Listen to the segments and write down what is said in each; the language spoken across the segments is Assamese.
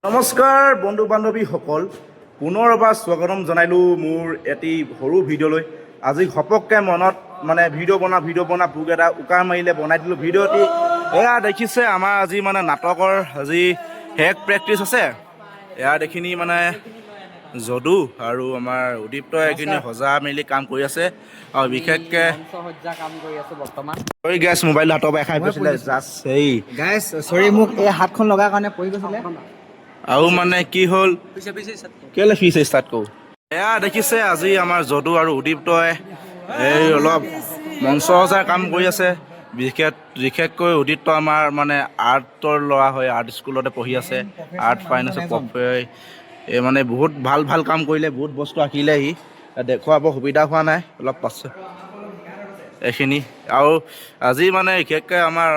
নমস্কাৰ বন্ধু বান্ধৱীসকল, পুনৰ এবাৰ স্বাগতম জনাইলোঁ মোৰ এটি সৰু ভিডিঅ'লৈ। আজি ঘপককৈ মনত ভিডিঅ' বনা বুক এটা উকাৰ মাৰিলে বনাই দিলোঁ ভিডিঅ' এটি। এয়া দেখিছে আমাৰ আজি নাটকৰ আজি শেষ প্ৰেক্টিচ আছে। এয়া দেখিনি যদু আৰু আমাৰ উদীপ্তই এইখিনি সজা মেলি কাম কৰি আছে আৰু বিশেষকৈ গেছ মোবাইল হাতৰ পৰা খাই গৈছিলে জাষ্ট সেই গাইছ সৰি মোক এই হাতখন লগাৰ কাৰণে পৰি গৈছিলে আৰু কি হ'ল কেলে ফিচ ষ্টাৰ্ট কৰোঁ। এয়া দেখিছে আজি আমাৰ যদু আৰু উদীপ্তই এই অলপ মঞ্চ সজাৰ কাম কৰি আছে। বিশেষকৈ উদীপ্ত আমাৰ আৰ্টৰ ল'ৰা হয়, আৰ্ট স্কুলতে পঢ়ি আছে, আৰ্ট ফাইনেন্সৰ এই বহুত ভাল কাম কৰিলে, বহুত বস্তু আঁকিলে। সি দেখুৱাব সুবিধা হোৱা নাই অলপ পাছত এইখিনি। আৰু আজি বিশেষকৈ আমাৰ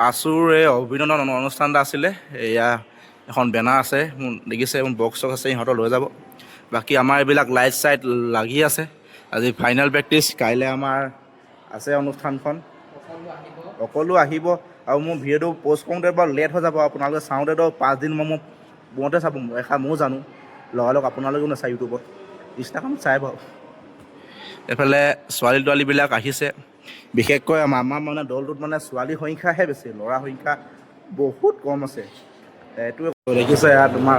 আছুৰ এই অভিনন্দন অনুষ্ঠান এটা আছিলে। এয়া এখন বেনাৰ আছে, দেখিছে বক্স চক্স আছে, সিহঁতৰ লৈ যাব। বাকী আমাৰ এইবিলাক লাইট চাইট লাগি আছে। আজি ফাইনেল প্ৰেক্টিচ, কাইলৈ আমাৰ আছে অনুষ্ঠানখন। সকলো আহিব আৰু মোৰ ভিডিঅ'টো প'ষ্ট কৰোঁতে বাৰু লেট হৈ যাব। আপোনালোকে চাওঁতেতো 5 দিন মই বওঁতে চাব, ময়ো জানো, লগালগ আপোনালোকেও নাচায় ইউটিউবত, ইনষ্টাগ্ৰামত চাই বাৰু। এইফালে ছোৱালী তোৱালীবিলাক আহিছে। বিশেষকৈ আমাৰ দলটোত ছোৱালীৰ সংখ্যাহে বেছি, ল'ৰা সংখ্যা বহুত কম আছে। এইটোৱে দেখিছে ইয়াত তোমাৰ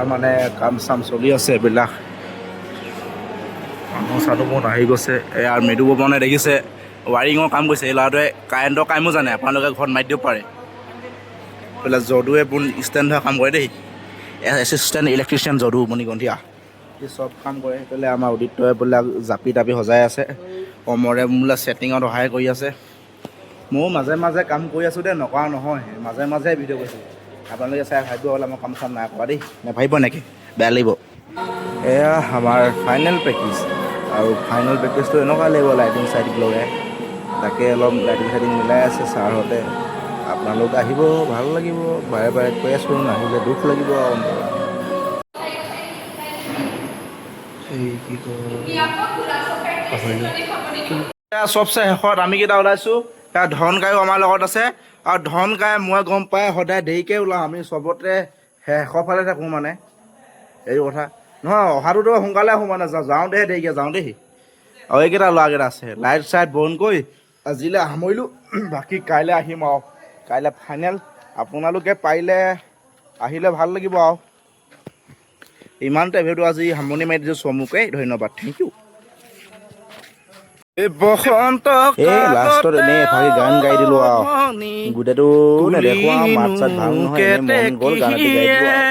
কাম চাম চলি আছে। এইবিলাক মানুহ চানুহ বহুত আহি গৈছে। এয়াৰ মৃদু পৱনে দেখিছে ৱাৰিঙৰ কাম কৰিছে। এই ল'ৰাটোৱে কাৰেণ্টৰ কামো জানে, আপোনালোকে ঘৰত মাতি দিব পাৰে। এইফালে যদুৱে ষ্টেণ্ড ধৰা কাম কৰে দেই, এছিষ্টেণ্ট ইলেক্ট্ৰিচিয়ান যদু মণিকন্ঠিয়া, সি চব কাম কৰে। সেইফালে আমাৰ উদীপ্তই জাপি তাপি সজাই আছে, কমৰে ছেটিঙত সহায় কৰি আছে। ময়ো মাজে মাজে কাম কৰি আছোঁ দেই, নকৰা নহয়, মাজে ভিডিঅ' কৰিছোঁ। আপোনালোকে চাই ভাবিব হ'লে মই কাম চাম নাই কৰা দেই, নেভাবিব নেকি, বেয়া লাগিব। এয়া আমাৰ ফাইনেল প্ৰেক্টিচ, আৰু ফাইনেল প্ৰেক্টিচটো এনেকুৱা লাগিব লাইটিং চাইটিং লগাই, তাকে অলপ লাইটিং চাইটিং মিলাই আছে ছাৰহঁতে। আপোনালোক আহিব, ভাল লাগিব। বাৰে কৈ আছোঁ, নাহিলে দুখ লাগিব। চবচে শেষত আমি কেইটা ওলাইছোঁ। ধন কাইও আমাৰ লগত আছে, আৰু ধন কাই মই গম পাই সদায় দেৰিকৈ ওলাওঁ। আমি চবতে শেষৰ ফালে থাকোঁ এই কথা নহয়। অহাটোতো সোনকালে আহোঁ, যাওঁতেহে দেৰিকৈ যাওঁ দেই। আৰু এইকেইটা ল'ৰাকেইটা আছে, লাইট চাইট বন্ধ কৰি আজিলৈ সামৰিলোঁ। বাকী কাইলৈ আহিম আৰু, কাইলৈ ফাইনেল। আপোনালোকে পাৰিলে আহিলে ভাল লাগিব আৰু। ইমানতে ভিডিঅ'টো আজি সামৰণি মাৰি দিছোঁ। চমুকৈ ধন্যবাদ, থেংক ইউ। লাষ্টত এনেই এফাকি গান গাই দিলোঁ আৰু, গোটেইটো নেদেখোঁ আৰু, মাত চাত ভাল নহয়, এনেই মন গ'ল গান এটি গাই দিলোঁ আৰু।